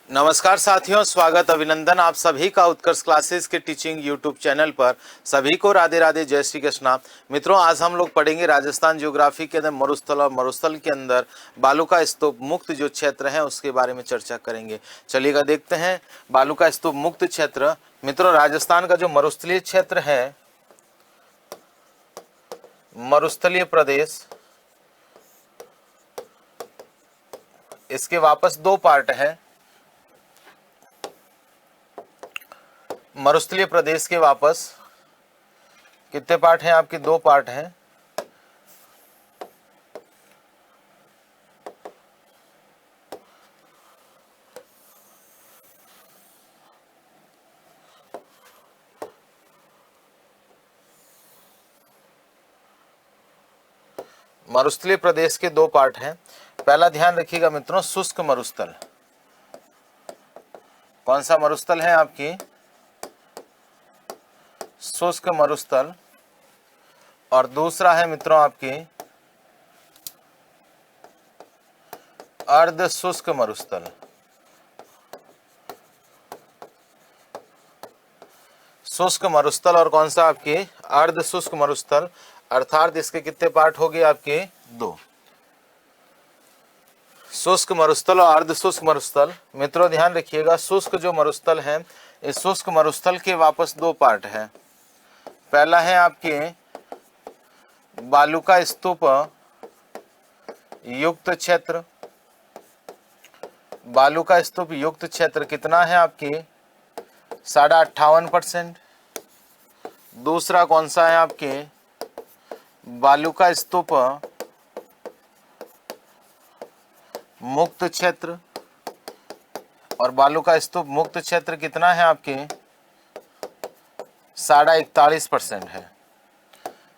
नमस्कार साथियों, स्वागत अभिनंदन आप सभी का उत्कर्ष क्लासेस के टीचिंग यूट्यूब चैनल पर। सभी को राधे राधे, जय श्री कृष्णा। मित्रों, आज हम लोग पढ़ेंगे राजस्थान ज्योग्राफी के अंदर मरुस्थल और मरुस्थल के अंदर बालूका स्तूप मुक्त जो क्षेत्र है उसके बारे में चर्चा करेंगे। चलिएगा देखते हैं बालूका स्तूप मुक्त क्षेत्र। मित्रों, राजस्थान का जो मरुस्थलीय क्षेत्र है, मरुस्थलीय प्रदेश, इसके वापस दो पार्ट है। मरुस्थलीय प्रदेश के वापस कितने पार्ट हैं आपके? दो पार्ट हैं। मरुस्थलीय प्रदेश के दो पार्ट हैं। पहला ध्यान रखिएगा मित्रों, शुष्क मरुस्थल। कौन सा मरुस्थल है आपकी? शुष्क मरुस्थल। और दूसरा है मित्रों आपकी अर्ध शुष्क मरुस्थल। शुष्क मरुस्थल और कौन सा आपके? अर्ध शुष्क मरुस्थल। अर्थात इसके कितने पार्ट हो गए आपके? दो। शुष्क मरुस्थल और अर्ध शुष्क मरुस्थल। मित्रों ध्यान रखिएगा, शुष्क जो मरुस्थल है, इस शुष्क मरुस्थल के वापस दो पार्ट है। पहला है आपके बालूका स्तूप युक्त क्षेत्र। बालूका स्तूप युक्त क्षेत्र कितना है आपके? 58.5%। दूसरा कौन सा है आपके? बालूका स्तूप मुक्त क्षेत्र। और बालूका स्तूप मुक्त क्षेत्र कितना है आपके? 41.5% है।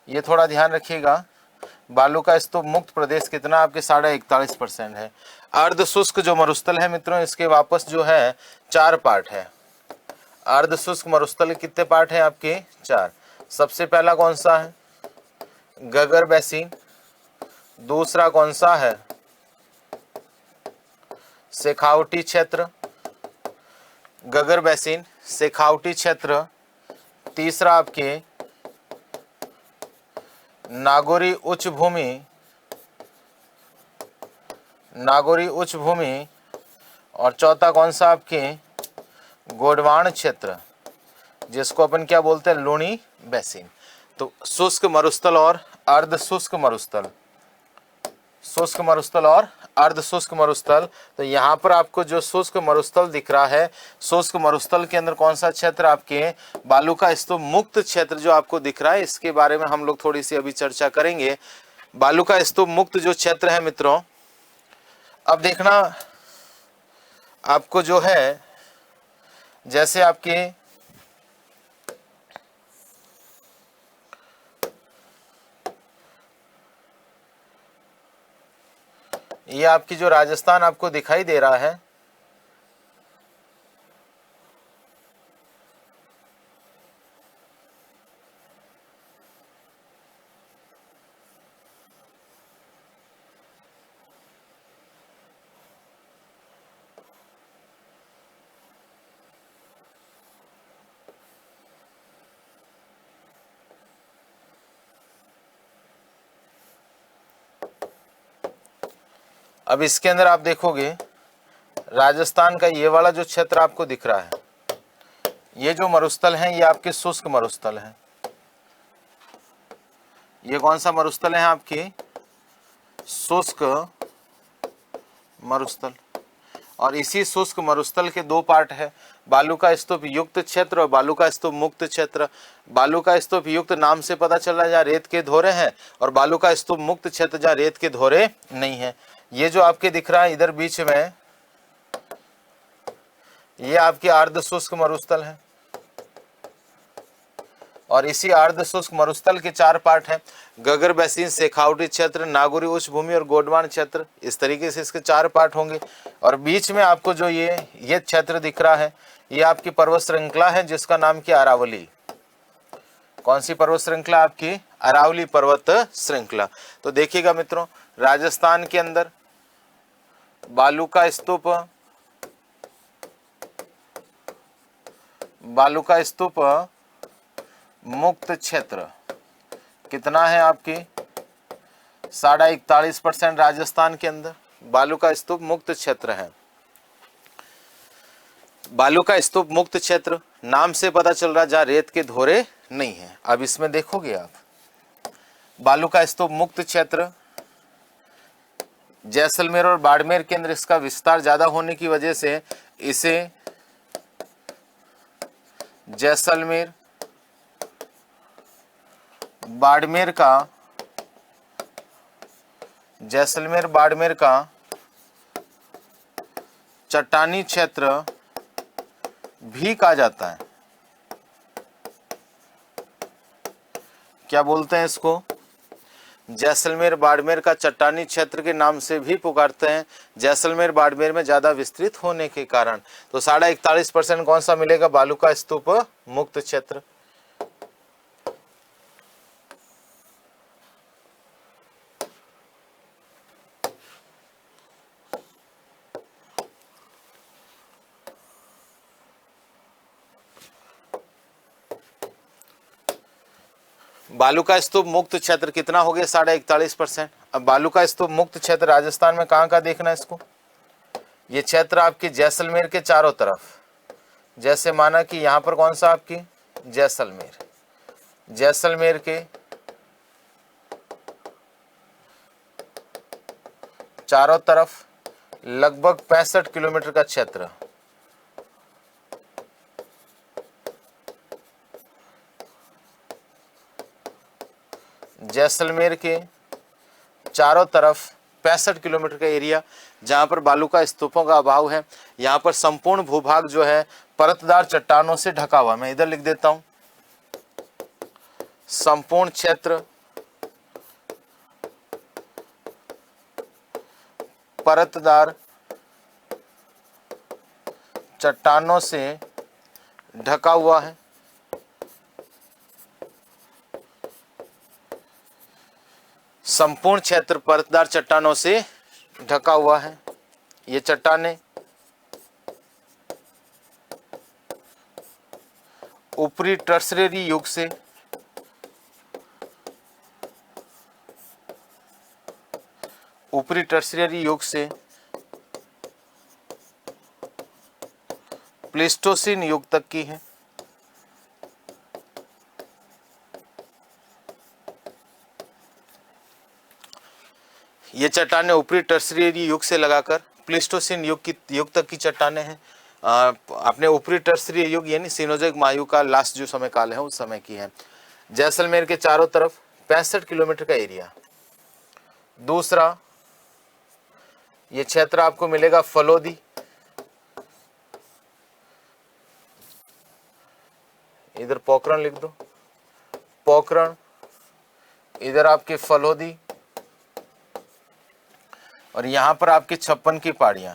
ये थोड़ा ध्यान रखिएगा, बालूका स्तूप मुक्त प्रदेश कितना आपके? 41.5% है। अर्ध शुष्क जो मरुस्थल है मित्रों, इसके वापस जो है चार पार्ट है। अर्ध शुष्क मरुस्थल कितने पार्ट है आपके? चार। सबसे पहला कौन सा है? गगर बेसिन। दूसरा कौन सा है? शेखावटी क्षेत्र। गगर बेसिन, शेखावटी क्षेत्र। तीसरा आपके नागौरी उच्च भूमि। नागौरी उच्च भूमि। और चौथा कौन सा आपके? गोडवान क्षेत्र, जिसको अपन क्या बोलते हैं? लूणी बेसिन। तो शुष्क मरुस्थल और अर्ध शुष्क मरुस्थल, शुष्क मरुस्थल और अर्ध शुष्क मरुस्थल। तो यहाँ पर आपको जो शुष्क मरुस्थल दिख रहा है, शुष्क मरुस्थल के अंदर कौन सा क्षेत्र आपके? बालूका स्तूप मुक्त क्षेत्र जो आपको दिख रहा है, इसके बारे में हम लोग थोड़ी सी अभी चर्चा करेंगे। बालूका स्तूप मुक्त जो क्षेत्र है मित्रों, अब देखना आपको जो है, जैसे आपके ये आपकी जो राजस्थान आपको दिखाई दे रहा है, अब इसके अंदर आप देखोगे राजस्थान का ये वाला जो क्षेत्र आपको दिख रहा है, ये जो मरुस्थल है ये आपके शुष्क मरुस्थल है। ये कौन सा मरुस्थल है आपके? शुष्क मरुस्थल। और इसी शुष्क मरुस्थल के दो पार्ट है, बालूका स्तूप युक्त क्षेत्र और बालूका स्तूप मुक्त क्षेत्र। बालूका स्तूप युक्त नाम से पता चल रहा है जहाँ रेत के धोरे हैं, और बालूका स्तूप मुक्त क्षेत्र जहाँ रेत के धोरे नहीं है। ये जो आपके दिख रहा है इधर बीच में, ये आपके अर्ध शुष्क मरुस्थल है। और इसी अर्ध शुष्क मरुस्थल के चार पार्ट हैं, गगर बेसिन, शेखावटी क्षेत्र, नागौरी उच्च भूमि और गोडवान क्षेत्र। इस तरीके से इसके चार पार्ट होंगे। और बीच में आपको जो ये क्षेत्र दिख रहा है, ये आपकी पर्वत श्रृंखला है जिसका नाम क्या? अरावली। कौन सी पर्वत श्रृंखला आपकी? अरावली पर्वत श्रृंखला। तो देखिएगा मित्रों, राजस्थान के अंदर बालूका स्तूप बालू का स्तूप मुक्त क्षेत्र कितना है आपकी 41.5% राजस्थान के अंदर बालू का स्तूप मुक्त क्षेत्र है। बालू का स्तूप मुक्त क्षेत्र नाम से पता चल रहा है जहाँ रेत के धोरे नहीं है। अब इसमें देखोगे आप बालू का स्तूप मुक्त क्षेत्र जैसलमेर और बाड़मेर के अंदर इसका विस्तार ज्यादा होने की वजह से इसे जैसलमेर बाड़मेर का चट्टानी क्षेत्र भी कहा जाता है। क्या बोलते हैं इसको? जैसलमेर बाड़मेर का चट्टानी क्षेत्र के नाम से भी पुकारते हैं, जैसलमेर बाड़मेर में ज्यादा विस्तृत होने के कारण। तो 41.5% कौन सा मिलेगा? बालू का स्तूप मुक्त क्षेत्र। बालू का स्तूप मुक्त क्षेत्र कितना हो गया? 41.5%। अब बालू का स्तूप मुक्त क्षेत्र राजस्थान में कहाँ का देखना है इसको? ये क्षेत्र आपकी जैसलमेर के चारों तरफ, जैसे माना कि यहां पर कौन सा आपकी जैसलमेर के चारों तरफ लगभग 65 किलोमीटर का क्षेत्र, जैसलमेर के चारों तरफ 65 किलोमीटर का एरिया जहां पर बालू का स्तूपों का अभाव है। यहां पर संपूर्ण भूभाग जो है परतदार चट्टानों से ढका हुआ। मैं इधर लिख देता हूं, संपूर्ण क्षेत्र परतदार चट्टानों से ढका हुआ है। संपूर्ण क्षेत्र परतदार चट्टानों से ढका हुआ है। ये चट्टानें ऊपरी टर्सरी युग से प्लेस्टोसीन युग तक की है। ये चट्टानें ऊपरी टर्सरी युग से लगाकर प्लेस्टोसीन युग तक की चट्टानें हैं। अपने ऊपरी टर्सरी युग यानी सीनोजोइक महायुग का लास्ट जो समय काल है उस समय की है। जैसलमेर के चारों तरफ 65 किलोमीटर का एरिया। दूसरा, ये क्षेत्र आपको मिलेगा फलोदी, इधर पोखरण लिख दो, पोखरण, इधर आपके फलोदी, और यहां पर आपकी 56 की पहाड़ियां।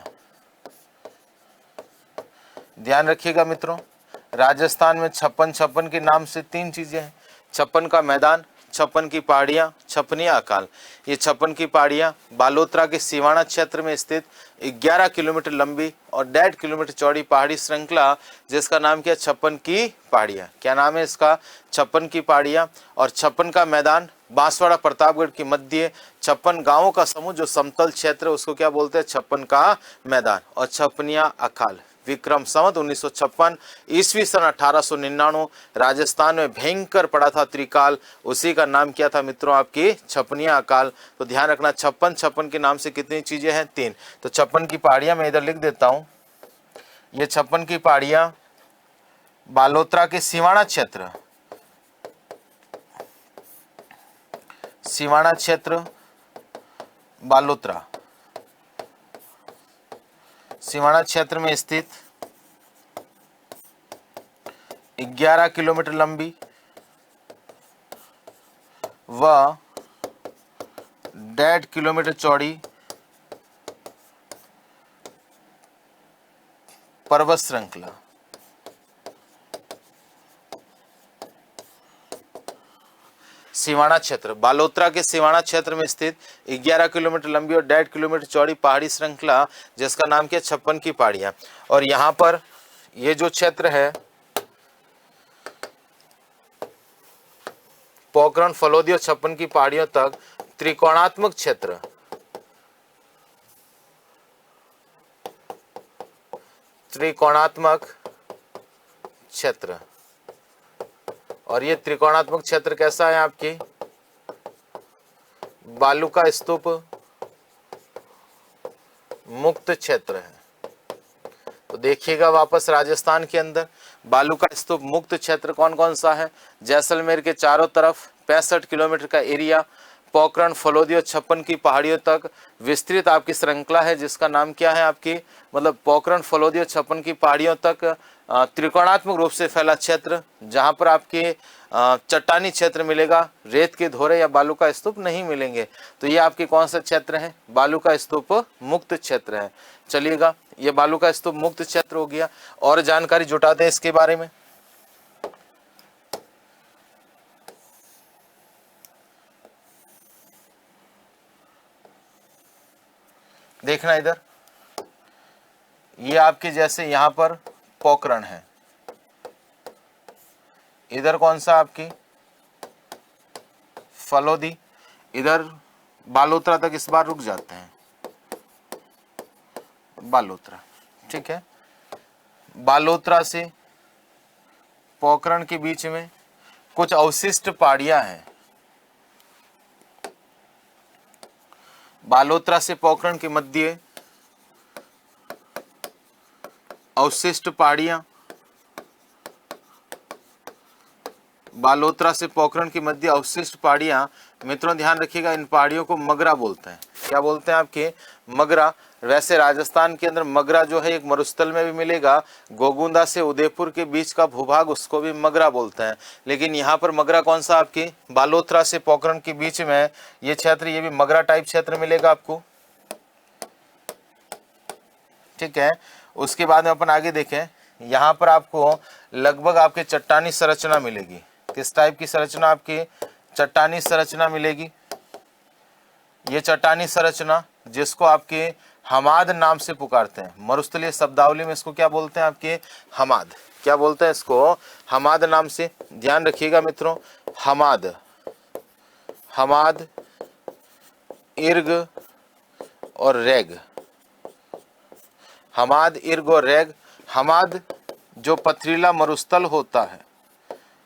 ध्यान रखिएगा मित्रों, राजस्थान में 56 के नाम से 3 चीजें हैं। 56 का मैदान, 56 की पहाड़ियां, 56 अकाल। ये 56 की पहाड़ियां बालोतरा के सिवाना क्षेत्र में स्थित 11 किलोमीटर लंबी और 1.5 किलोमीटर चौड़ी पहाड़ी श्रृंखला, जिसका नाम क्या? 56 की पहाड़ियां। क्या नाम है इसका? 56 की पहाड़ियां। और 56 का मैदान बांसवाड़ा प्रतापगढ़ के मध्य 56 गांवों का समूह जो समतल क्षेत्र है उसको क्या बोलते हैं? 56 का मैदान। और 56 अकाल विक्रम संवत 1956 ईस्वी सन 1899 राजस्थान में भयंकर पड़ा था त्रिकाल, उसी का नाम क्या था मित्रों? आपकी 56 अकाल। तो ध्यान रखना 56 के नाम से कितनी चीजें हैं? 3। तो 56 की पहाड़ियां मैं इधर लिख देता हूं। ये 56 की पहाड़ियां बालोतरा के सिवाना क्षेत्र, बालोतरा सिवाना क्षेत्र में स्थित 11 किलोमीटर लंबी व 1.5 किलोमीटर चौड़ी पर्वत श्रृंखला। सिवाना क्षेत्र, बालोतरा के सिवाना क्षेत्र में स्थित 11 किलोमीटर लंबी और 1.5 किलोमीटर चौड़ी पहाड़ी श्रृंखला, जिसका नाम क्या? 56 की पहाड़ियां। और यहाँ पर ये जो क्षेत्र है पोखरण, फलोदी और छप्पन की पहाड़ियों तक त्रिकोणात्मक क्षेत्र, त्रिकोणात्मक क्षेत्र। और ये त्रिकोणात्मक क्षेत्र कैसा है आपकी, बालू का स्तूप मुक्त क्षेत्र है। तो देखिएगा वापस राजस्थान के अंदर बालू का स्तूप मुक्त क्षेत्र कौन कौन सा है, जैसलमेर के चारों तरफ 65 किलोमीटर का एरिया, पोखरण, फलोदी और छप्पन की पहाड़ियों तक विस्तृत आपकी श्रृंखला है जिसका नाम क्या है आपकी, मतलब पोखरण, फलोदी और छप्पन की पहाड़ियों तक त्रिकोणात्मक रूप से फैला क्षेत्र, जहां पर आपके चट्टानी क्षेत्र मिलेगा, रेत के धोरे या बालू का स्तूप नहीं मिलेंगे। तो ये आपके कौन सा क्षेत्र है, बालू का स्तूप मुक्त क्षेत्र है। चलिएगा, ये बालू का स्तूप मुक्त क्षेत्र हो गया। और जानकारी जुटाते हैं इसके बारे में। देखना इधर, ये आपके जैसे यहां पर पोखरण है, इधर कौन सा आपकी फलोदी, इधर बालोतरा तक इस बार रुक जाते हैं, बालोतरा, ठीक है। बालोतरा से पोखरण के बीच में कुछ अवशिष्ट पहाड़ियां हैं, बालोतरा से पोखरण के मध्य अवशिष्ट पहाड़ियां, बालोतरा से पोखरण की मध्य अवशिष्ट पहाड़ियां, मित्रों ध्यान रखिएगा, इन पहाड़ियों को मगरा बोलते हैं। क्या बोलते हैं आपके, मगरा। वैसे राजस्थान के अंदर मगरा जो है एक मरुस्थल में भी मिलेगा, गोगुंदा से उदयपुर के बीच का भूभाग, उसको भी मगरा बोलते हैं। लेकिन यहाँ पर मगरा कौन सा आपकी, बालोतरा से पोखरण के बीच में ये क्षेत्र, ये भी मगरा टाइप क्षेत्र मिलेगा आपको, ठीक है। उसके बाद में अपन आगे देखें, यहाँ पर आपको लगभग आपके चट्टानी संरचना मिलेगी। किस टाइप की संरचना आपकी, चट्टानी संरचना मिलेगी। ये चट्टानी संरचना जिसको आपके हमाद नाम से पुकारते हैं, मरुस्थलीय शब्दावली में इसको क्या बोलते हैं आपके, हमाद। क्या बोलते हैं इसको, हमाद नाम से। ध्यान रखिएगा मित्रों, हमाद, हमाद, इर्ग और रेग, हमाद, इर्ग और रेग। हमाद जो पथरीला मरुस्थल होता है,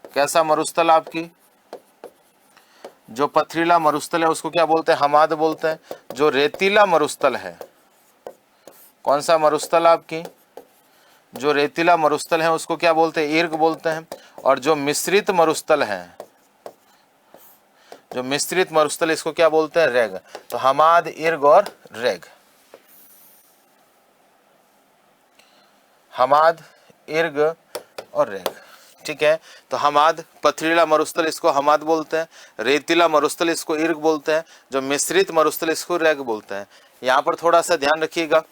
कैसा मरुस्थल आपकी, जो पथरीला मरुस्थल है उसको क्या बोलते हैं, हमाद बोलते हैं। जो रेतीला मरुस्थल है, कौन सा मरुस्थल आपकी, जो रेतीला मरुस्थल है उसको क्या बोलते हैं, इर्ग बोलते हैं। और जो मिश्रित मरुस्थल है, जो मिश्रित मरुस्थल इसको क्या बोलते हैं, रेग। तो हमाद, इर्ग और रेग, हमाद, इर्ग और रेग, ठीक है। तो हमाद पथरीला मरुस्थल इसको हमाद बोलते हैं, रेतीला मरुस्थल इसको इर्ग बोलते हैं, जो मिश्रित मरुस्थल इसको रेग बोलते हैं। यहाँ पर थोड़ा सा ध्यान रखिएगा,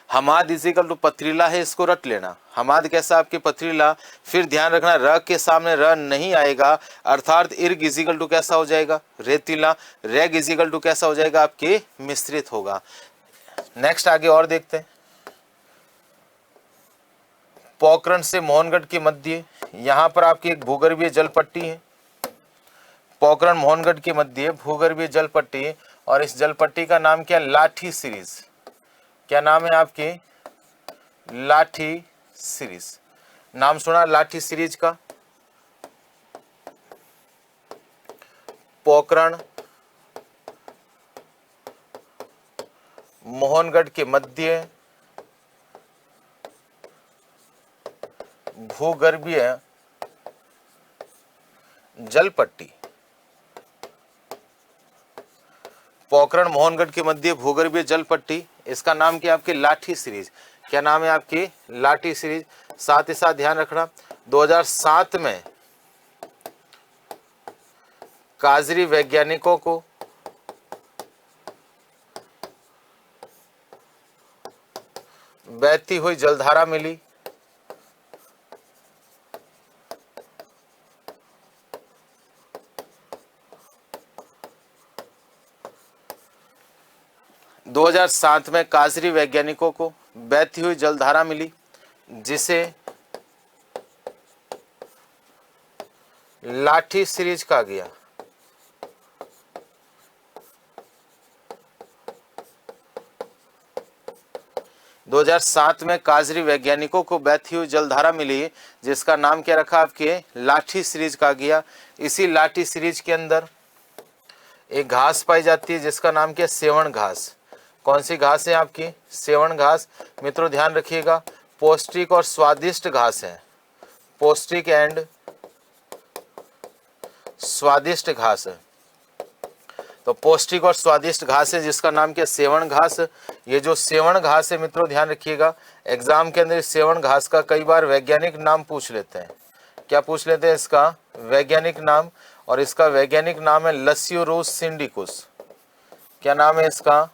हमाद इजिकल टू पथरीला है, इसको रट लेना। हमाद कैसा आपके, पथरीला। फिर ध्यान रखना र के सामने र नहीं आएगा, अर्थात इर्ग इजिकल टू कैसा हो जाएगा, रेतीला। रेग इजिकल टू कैसा हो जाएगा आपके, मिश्रित होगा। नेक्स्ट आगे और देखते हैं, पोखरण से मोहनगढ़ के मध्य यहाँ पर आपकी एक भूगर्भीय जल पट्टी है, पोखरण मोहनगढ़ के मध्य भूगर्भीय जल पट्टी। और इस जल पट्टी का नाम क्या, लाठी सीरीज। क्या नाम है आपके, लाठी सीरीज। नाम सुना लाठी सीरीज का। पोखरण मोहनगढ़ के मध्य भूगर्भीय जल पट्टी, पोखरण मोहनगढ़ के मध्य भूगर्भीय जल पट्टी, इसका नाम क्या आपकी, लाठी सीरीज। क्या नाम है आपकी, लाठी सीरीज। साथ ही साथ ध्यान रखना, 2007 में काजरी वैज्ञानिकों को बहती हुई जलधारा मिली, 2007 में काजरी वैज्ञानिकों को बहती हुई जलधारा मिली, जिसे लाठी सीरीज कहा गया। दो 2007 में काजरी वैज्ञानिकों को बहती हुई जलधारा मिली जिसका नाम क्या रखा आपके, लाठी सीरीज कहा गया। इसी लाठी सीरीज के अंदर एक घास पाई जाती है जिसका नाम क्या, सेवण घास। कौन सी घास है आपकी, सेवण घास। मित्रों ध्यान रखिएगा, पौष्टिक और स्वादिष्ट घास है, पौष्टिक एंड स्वादिष्ट घास है। तो पौष्टिक और स्वादिष्ट घास है जिसका नाम क्या, सेवण घास। ये जो सेवण घास है मित्रों ध्यान रखिएगा, एग्जाम के अंदर इस सेवण घास का कई बार वैज्ञानिक नाम पूछ लेते हैं। क्या पूछ लेते हैं, इसका वैज्ञानिक नाम। और इसका वैज्ञानिक नाम है लस्यूरुस सिंडिकुस। क्या नाम है इसका,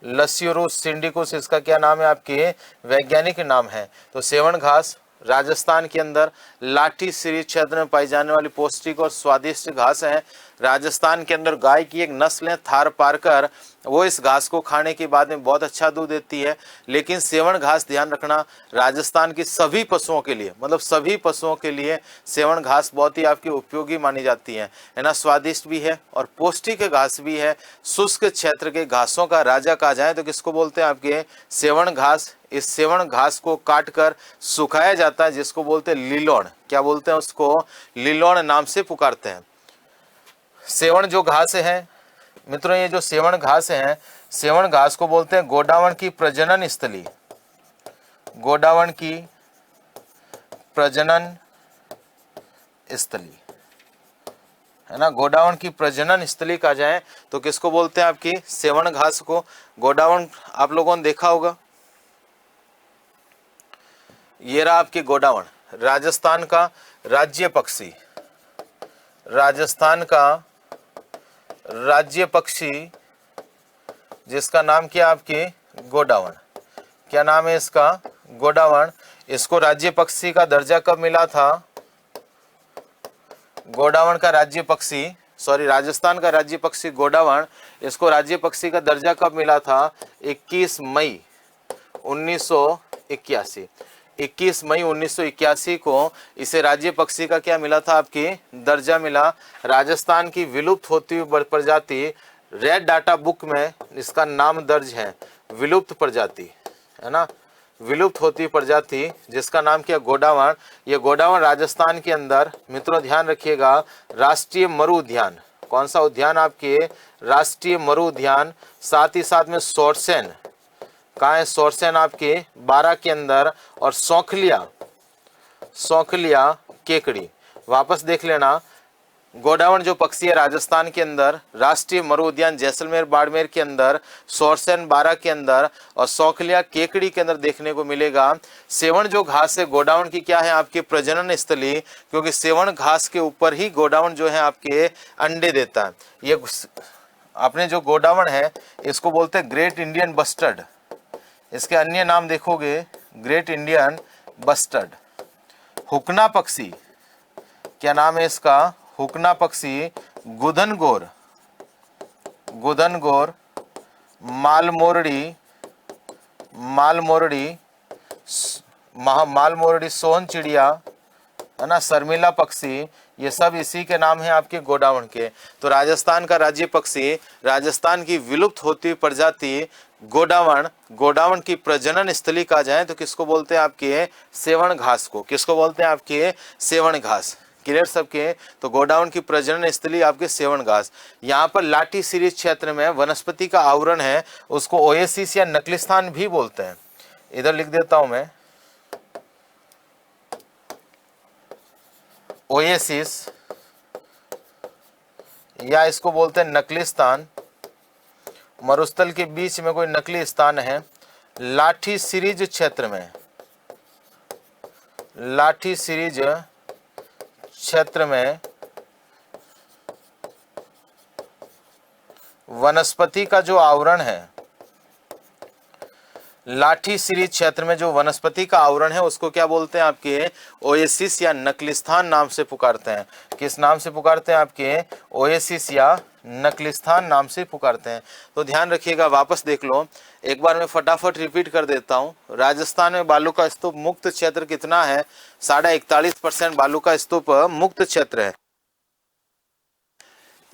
लस्यूरुस सिंडिकुस, इसका क्या नाम है आपके, वैज्ञानिक नाम है। तो सेवण घास राजस्थान के अंदर लाठी सीरीज क्षेत्र में पाई जाने वाली पौष्टिक और स्वादिष्ट घास है। राजस्थान के अंदर गाय की एक नस्ल है थार पारकर, वो इस घास को खाने के बाद में बहुत अच्छा दूध देती है। लेकिन सेवण घास ध्यान रखना, राजस्थान की सभी पशुओं के लिए, मतलब सभी पशुओं के लिए सेवण घास बहुत ही आपकी उपयोगी मानी जाती है ना। स्वादिष्ट भी है और पौष्टिक घास भी है। शुष्क क्षेत्र के घासों का राजा कहा जाए तो किसको बोलते हैं आपके, सेवण घास। इस सेवण घास को काटकर सुखाया जाता है जिसको बोलते हैं लिलोण। क्या बोलते हैं उसको, लिलोण नाम से पुकारते हैं। सेवण जो घास है मित्रों, ये जो सेवण घास है, सेवण घास को बोलते हैं गोडावण की प्रजनन स्थली। गोडावण की प्रजनन स्थली है ना, गोडावण की प्रजनन स्थली कहा जाए तो किसको बोलते हैं आपकी, सेवण घास को। गोडावण आप लोगों ने देखा होगा, ये रहा आपके गोडावण, राजस्थान का राज्य पक्षी, राजस्थान का राज्य पक्षी जिसका नाम क्या आपके, गोडावण। क्या नाम है इसका, गोडावण। इसको राज्य पक्षी का दर्जा कब मिला था, गोडावण का राज्य पक्षी, सॉरी राजस्थान का राज्य पक्षी गोडावण, इसको राज्य पक्षी का दर्जा कब मिला था, 21 मई 1981। 21 मई 1981 को इसे राज्य पक्षी का क्या मिला था आपकी, दर्जा मिला। राजस्थान की विलुप्त होती हुई प्रजाति, रेड डाटा बुक में इसका नाम दर्ज है, विलुप्त प्रजाति है ना, विलुप्त होती प्रजाति जिसका नाम क्या, गोडावण। ये गोडावण राजस्थान के अंदर मित्रों ध्यान रखिएगा, राष्ट्रीय मरु उद्यान। कौन सा उद्यान आपके, राष्ट्रीय मरु उद्यान। साथ ही साथ में सोरसेन, कहाँ है सोरसेन आपके, 12 के अंदर। और सौखलिया, सौखलिया केकड़ी। वापस देख लेना, गोडावण जो पक्षी है राजस्थान के अंदर, राष्ट्रीय मरु उद्यान जैसलमेर बाड़मेर के अंदर, सोरसेन 12 के अंदर और सौखलिया केकड़ी के अंदर देखने को मिलेगा। सेवण जो घास है गोडावण की क्या है आपके, प्रजनन स्थली, क्योंकि सेवण घास के ऊपर ही गोडावण जो है आपके अंडे देता है। ये अपने जो गोडावण है इसको बोलते हैं ग्रेट इंडियन बस्टर्ड। इसके अन्य नाम देखोगे, ग्रेट इंडियन बस्टर्ड। हुकना पक्षी, क्या नाम है इसका, हुकना पक्षी। गुदनगोर, गुदनगोर, मालमोरडी, मालमोरडी, मालमोरडी सोहन चिड़िया है ना, शर्मिला पक्षी, ये सब इसी के नाम है आपके गोडावण के। तो राजस्थान का राज्य पक्षी, राजस्थान की विलुप्त होती प्रजाति गोडावण, गोडावण की प्रजनन स्थली कहा जाए तो किसको बोलते हैं आपके, सेवण घास को। किसको बोलते हैं आपके, सेवण घास। क्लियर सबके। तो गोडाउन की प्रजनन स्थली आपके सेवण घास। यहाँ पर लाठी सीरीज क्षेत्र में वनस्पति का आवरण है, उसको ओएसिस या नकलिस्थान भी बोलते हैं। इधर लिख देता हूं मैं, ओएसिस या इसको बोलते हैं नकलिस्थान। मरुस्थल के बीच में कोई नकली स्थान है। लाठी सीरीज क्षेत्र में, लाठी सीरीज क्षेत्र में वनस्पति का जो आवरण है, लाठी सीरीज क्षेत्र में जो वनस्पति का आवरण है उसको क्या बोलते हैं आपके, ओएसिस या नकलिस्थान नाम से पुकारते हैं। किस नाम से पुकारते हैं आपके, ओएसिस या नकलिस्थान नाम से पुकारते हैं। तो ध्यान रखिएगा, वापस देख लो एक बार, मैं फटाफट रिपीट कर देता हूं। राजस्थान में बालू का स्तूप मुक्त क्षेत्र कितना है, 41.5% बालू का स्तूप मुक्त क्षेत्र है।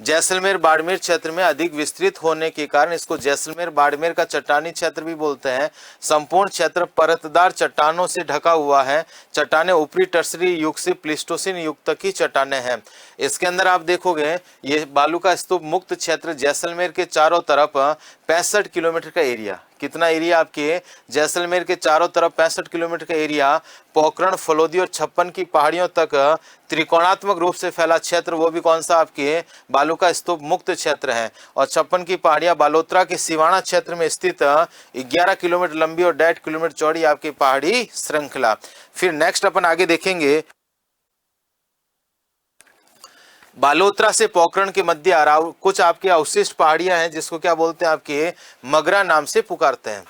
जैसलमेर बाड़मेर क्षेत्र में अधिक विस्तृत होने के कारण इसको जैसलमेर बाड़मेर का चट्टानी क्षेत्र भी बोलते हैं। संपूर्ण क्षेत्र परतदार चट्टानों से ढका हुआ है। चट्टानें ऊपरी टर्सरी युग से प्लीस्टोसिन युग तक की चट्टानें हैं। इसके अंदर आप देखोगे ये बालू का स्तूप मुक्त क्षेत्र जैसलमेर के चारों तरफ 65 किलोमीटर का एरिया, कितना एरिया आपके जैसलमेर के चारों तरफ 65 किलोमीटर का एरिया, पोखरण, फलोदी और छप्पन की पहाड़ियों तक त्रिकोणात्मक रूप से फैला क्षेत्र, वो भी कौन सा आपके बालू का स्तूप मुक्त क्षेत्र है। और छप्पन की पहाड़ियां बालोतरा के सिवाना क्षेत्र में स्थित 11 किलोमीटर लंबी और 1.5 किलोमीटर चौड़ी आपकी पहाड़ी श्रृंखला। फिर नेक्स्ट अपन आगे देखेंगे, बालोतरा से पोखरण के मध्य कुछ आपके अवशिष्ट पहाड़ियां हैं जिसको क्या बोलते हैं आपके मगरा नाम से पुकारते हैं।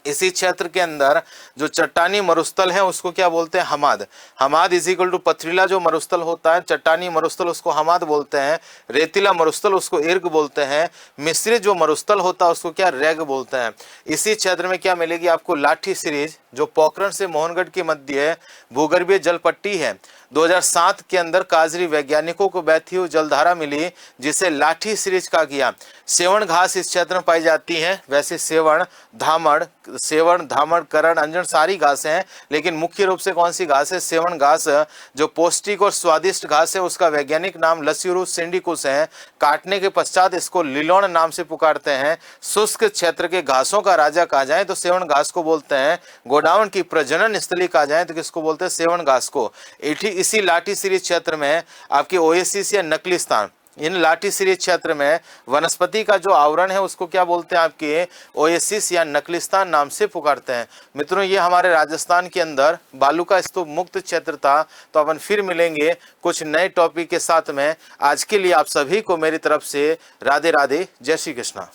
इसी क्षेत्र के अंदर जो चट्टानी मरुस्थल है उसको क्या बोलते हैं हमाद। हमाद इज इक्वल टू पथरीला जो मरुस्थल होता है, चट्टानी मरुस्थल उसको हमाद बोलते हैं, रेतीला मरुस्थल उसको इर्ग बोलते हैं, मिश्रित जो मरुस्थल होता है उसको क्या रेग बोलते हैं। इसी क्षेत्र में क्या मिलेगी आपको लाठी सीरीज जो पोखरण से मोहनगढ़ के मध्य भूगर्भीय जल पट्टी है। 2007 के अंदर काजरी वैज्ञानिकों को बहती हुई जलधारा मिली जिसे लाठी सीरीज कहा गया। सेवण घास इस क्षेत्र में पाई जाती है। वैसे सेवण, धामड़, करण, अंजन सारी घासें हैं, लेकिन मुख्य रूप से कौन सी घास है, सेवण घास जो पौष्टिक और स्वादिष्ट घास है उसका वैज्ञानिक नाम लस्यूरुस सिंडिकुस है। काटने के पश्चात इसको लिलोण नाम से पुकारते हैं। शुष्क क्षेत्र के घासों का राजा कहा जाए तो सेवण घास को बोलते हैं। गोडाउन की प्रजनन स्थली कहा जाए तो किसको बोलते हैं, सेवण घास को। इसी लाठी सीरीज क्षेत्र में आपके ओएसिस या नकलिस्तान, इन लाठी सीरीज क्षेत्र में वनस्पति का जो आवरण है उसको क्या बोलते हैं आपके ओएसिस या नकलिस्तान नाम से पुकारते हैं। मित्रों ये हमारे राजस्थान के अंदर बालू का स्तूप मुक्त क्षेत्र था। तो अपन फिर मिलेंगे कुछ नए टॉपिक के साथ में। आज के लिए आप सभी को मेरी तरफ से राधे राधे, जय श्री कृष्णा।